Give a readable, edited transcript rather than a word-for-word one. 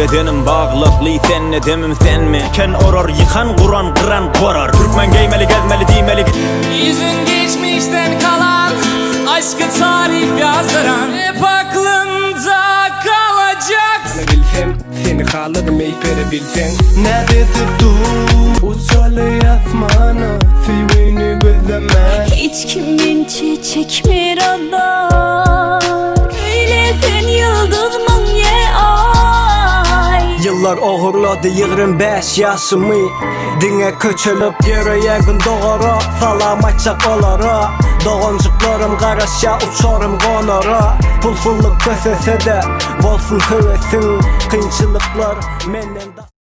bedenim bağlıklı senle demim sen mi? Ken orar yıkan Kur'an kıran korar. Türkmen giymeli gezmeli diymeli. Yüzün geçmişten kalan, aşkı tarif yazdıran hep aklımda kalacak. Bilsem seni kalırım ey peri bilsen. Nerede tuttu uçalı yasmana, sivini gözleme. Hiç kiminci çekmir adar. Öyle sen yıldız manye ay. Yıllar oğurladı 25 yaşımı. Dine köçülüp yüreğin doğru. Salamatçak olara. Doğancıklarım qarasya uçarım qonara. Pulsuzluk kösese de bolsun hevesin. Kıyınçılıklar menden